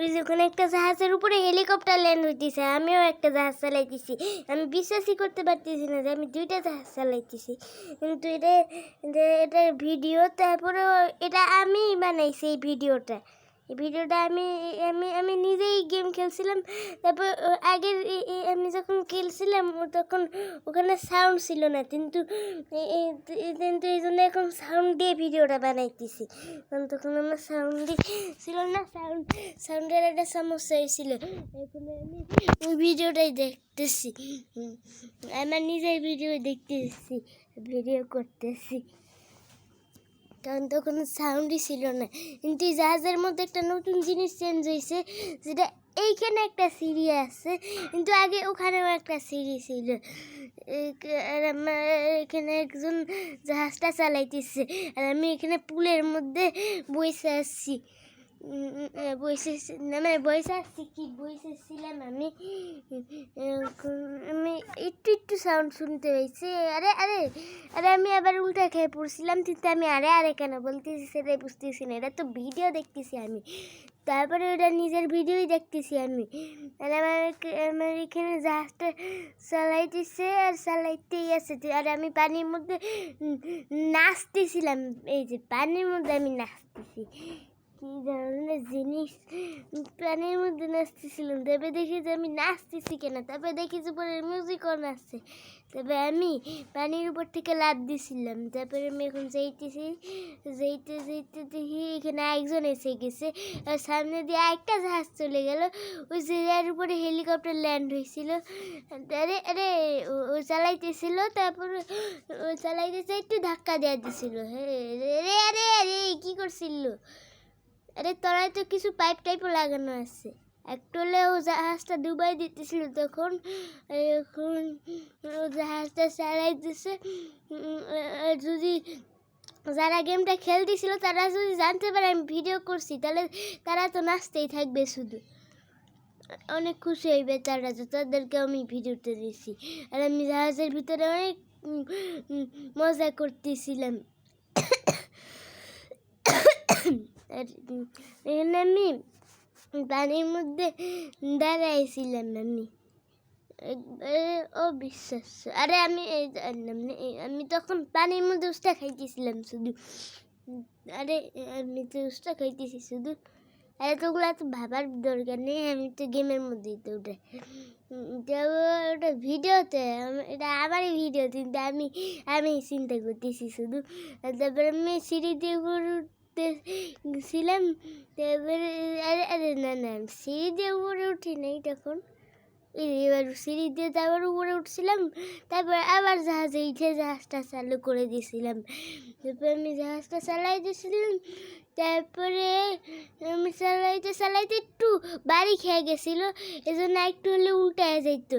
ওই যে ওখানে একটা জাহাজের উপরে হেলিকপ্টার ল্যান্ড হইতেছে, আমিও একটা জাহাজ চালাইতেছি। আমি বিশ্বাসই করতে পারতেছি না যে আমি দুইটা জাহাজ চালাইতেছি। কিন্তু এটা ভিডিও, তারপরে এটা আমি বানাইছি। এই ভিডিওটা আমি আমি আমি নিজেই গেম খেলছিলাম। তারপর আগের আমি যখন খেলছিলাম তখন ওখানে সাউন্ড ছিল না, কিন্তু এই জন্য এখন সাউন্ড দিয়ে ভিডিওটা বানাইতেছি। কারণ তখন আমার সাউন্ডই ছিল না, সাউন্ডের একটা সমস্যা হয়েছিল। এখন আমি ওই ভিডিওটাই দেখতেছি, আমার নিজের ভিডিও দেখতেছি, ভিডিও করতেছি। কারণ তখন সাউন্ডই ছিল না। কিন্তু এই জাহাজের মধ্যে একটা নতুন জিনিস চেঞ্জ হয়েছে, যেটা এইখানে একটা সিঁড়ি আছে, কিন্তু আগে ওখানেও একটা সিঁড়ি ছিল। আর আমার এখানে একজন জাহাজটা চালাইতেছে, আর আমি এখানে পুলের মধ্যে বসে আসছি। বসেছিলাম আমি। আমি একটু সাউন্ড শুনতে পেয়েছি। আরে আরে আরে আমি আবার উল্টা খেয়ে পড়ছিলাম, কিন্তু আমি আরে কেন বলতেছি সেটাই বুঝতেছি না। এটা তো ভিডিও দেখতেছি আমি, তারপরে ওটা নিজের ভিডিওই দেখতেছি আমি। আর আমার এখানে জাহাজটা চালাইতেছে আর চালাইতেই আছে। আর আমি পানির মধ্যে নাচতেছিলাম। এই যে পানির মধ্যে আমি নাচতেছি, কী ধরনের জিনিস, পানির মধ্যে নাচতেছিলাম। তবে দেখি যে আমি নাচতেছি কেন, তারপরে দেখি যে পরে মিউজিকও নাচছে। তবে আমি পানির উপর থেকে লাফ দিয়েছিলাম। তারপরে আমি এখন যেতে দেখি এখানে একজন এসে গেছে, আর সামনে দিয়ে একটা জাহাজ চলে গেল। ওই জায়গার উপরে হেলিকপ্টার ল্যান্ড হয়েছিল। আরে ও চালাইতেছিল, তারপরে ও চালাইতেছে একটু ধাক্কা দেওয়া দিয়েছিল। আরে আরে আরে কী করছিল? আরে তলায় তো কিছু পাইপ টাইপও লাগানো আছে। একটু হলে ও জাহাজটা ডুবাই দিতেছিল তখন। এখন ও জাহাজটা চালাইতেছে। যদি যারা গেমটা খেলতেছিল তারা যদি জানতে পারে আমি ভিডিও করছি, তাহলে তারা তো নাচতেই থাকবে শুধু। অনেক খুশি হইবে তারা, তো তাদেরকে আমি ভিডিওতে দিয়েছি। আর আমি জাহাজের ভিতরে অনেক মজা করতেছিলাম। আর এখানে আমি পানির মধ্যে দাঁড়াইছিলাম আমি, একবারে অবিশ্বাস্য। আরে আমি তখন পানির মধ্যে উস্তা খাইতেছিলাম শুধু। আরে আমি তো উস্তা খাইতেছি শুধু। আরে তোগুলো তো ভাবার দরকার নেই, আমি তো গেমের মধ্যেই তো ওটা ওটা ভিডিওতে, এটা আমারই ভিডিও, কিন্তু আমি চিন্তা করতেছি শুধু। তারপরে আমি সিঁড়ি দিয়ে ছিলাম। তারপরে আরে না সিঁড়ি দিয়ে উপরে উঠি নাই তখন। এবার সিঁড়ি দিয়ে তারপর উপরে উঠছিলাম, তারপর আবার জাহাজটা চালু করে দিয়েছিলাম। তারপর আমি জাহাজটা চালাই দিয়েছিলাম। তারপরে আমি চালাইতে একটু বাড়ি খেয়ে গেছিলো, এজন্য একটু হলে উল্টায় যাইতো।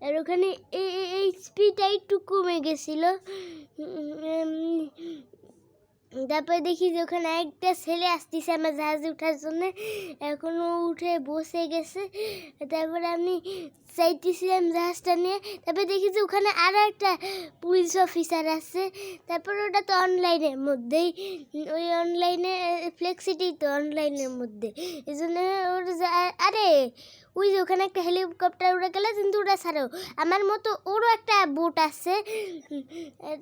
আর ওখানে এই স্পিডটা একটু কমে গেছিলো। তারপরে দেখি যে ওখানে একটা ছেলে আসতেছে আমার জাহাজে ওঠার জন্য, এখনও উঠে বসে গেছে। তারপরে আমি চাইতেছিলাম জাহাজটা নিয়ে, তারপরে দেখি যে ওখানে আরও একটা পুলিশ অফিসার আছে। তারপর ওটা তো অনলাইনের মধ্যেই, ওই অনলাইনে ফ্লেক্সিটি তো অনলাইনের মধ্যে, এই জন্য আরে ওই যে ওখানে একটা হেলিকপ্টার উড়ে গেলে, কিন্তু ওটা ছাড়াও আমার মতো ওরও একটা বোট আছে।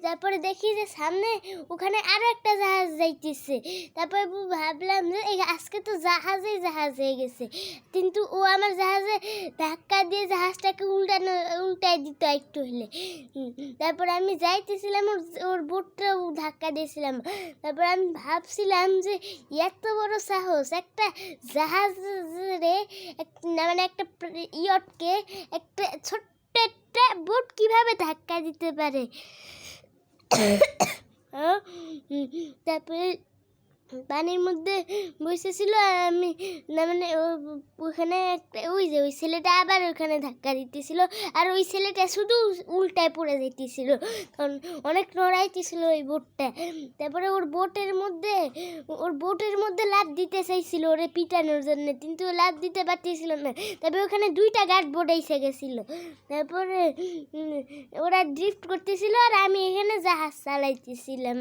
তারপরে দেখি যে সামনে ওখানে আরও একটা জাহাজ যাইতেছে। তারপরে ভাবলাম যে আজকে তো জাহাজ হয়ে গেছে, কিন্তু ও আমার জাহাজে ধাক্কা দিয়ে জাহাজটাকে উল্টাই দিত একটু হলে। তারপর আমি যাইতেছিলাম, ওর বোটটাও ধাক্কা দিয়েছিলাম। তারপর আমি ভাবছিলাম যে এত বড় সাহস, একটা জাহাজে মানে একটা ইয়টকে একটা ছোট্ট একটা বোট কিভাবে ধাক্কা দিতে পারে। তারপরে পানির মধ্যে বসেছিল, আর আমি মানে ওখানে একটা ওই ছেলেটা আবার ওখানে ধাক্কা দিতেছিল, আর ওই ছেলেটা শুধু উল্টায় পড়ে যেতেছিল, কারণ অনেক নড়াইতেছিল ওই বোটটা। তারপরে ওর বোটের মধ্যে লাফ দিতে চাইছিল ওরে পিটানোর জন্য, কিন্তু লাফ দিতে পারতেছিল না। তারপরে ওখানে দুইটা গার্ড বোট এসে গেছিলো। তারপরে ওরা ড্রিফট করতেছিল, আর আমি এখানে জাহাজ চালাইতেছিলাম।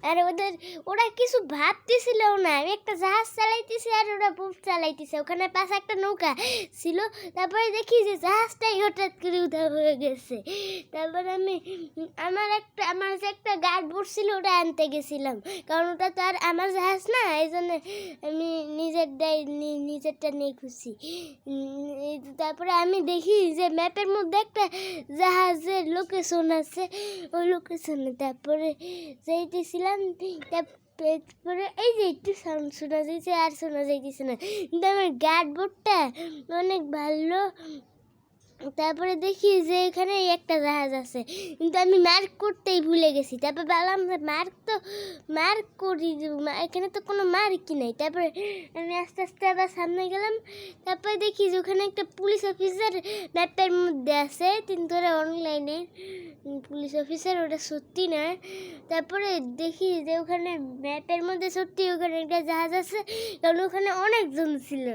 আর ওরা কিছু কিছু ভাবতেছিলও না, আমি একটা জাহাজ চালাইতেছি আর ওরা বোট চালাইতেছে, ওখানে পাশে একটা নৌকা ছিল। তারপরে দেখি যে জাহাজটাই হঠাৎ করে উধাও হয়ে গেছে। তারপর আমি আমার যে একটা গার্ড বোট ছিল ওটা আনতে গেছিলাম, কারণ ওটা তো আর আমার জাহাজ না, এই জন্য আমি নিজেরটা নিয়ে খুশি। তারপরে আমি দেখি যে ম্যাপের মধ্যে একটা জাহাজের লোকেশন আছে, ওই লোকেশনে তারপরে যাইতেছিলাম। তারপরে এই যে একটু সাউন্ড শোনা যাইছে আর শোনা যাইতেছে না, কিন্তু আমার গার্ড বোর্ডটা অনেক ভালো। তারপরে দেখি যে এখানে একটা জাহাজ আছে, কিন্তু আমি মার্ক করতেই ভুলে গেছি। তারপর বললাম মার্ক করি, এখানে তো কোনো মার্কই নাই। তারপরে আমি আস্তে আস্তে আবার সামনে গেলাম। তারপরে দেখি যে ওখানে একটা পুলিশ অফিসার ম্যাপের মধ্যে আছে, কিন্তু ওরা অনলাইনে পুলিশ অফিসার, ওটা সত্যি না। তারপরে দেখি যে ওখানে ম্যাপের মধ্যে সত্যি ওখানে একটা জাহাজ আছে, কারণ ওখানে অনেকজন ছিল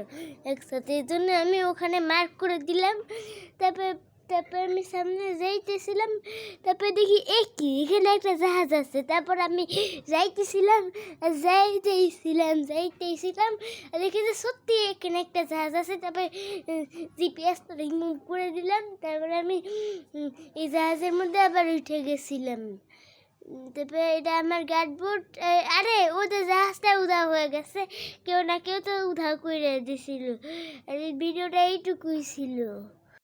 একসাথে, এই জন্য আমি ওখানে মার্ক করে দিলাম। তারপর আমি সামনে যাইতেছিলাম, তারপরে দেখি কি এখানে একটা জাহাজ আছে। তারপর আমি যাইতেছিলাম আর দেখি যে সত্যি এখানে একটা জাহাজ আছে। তারপরে জিপিএসটা রিমুভ করে দিলাম। তারপরে আমি এই জাহাজের মধ্যে আবার উঠে গেছিলাম। তারপরে এটা আমার গার্ডবোর্ড। আরে ওদের জাহাজটা উধাও হয়ে গেছে, কেউ না কেউ তো উধাও করে দিছিল। আর এই ভিডিওটা এইটুকুই ছিল।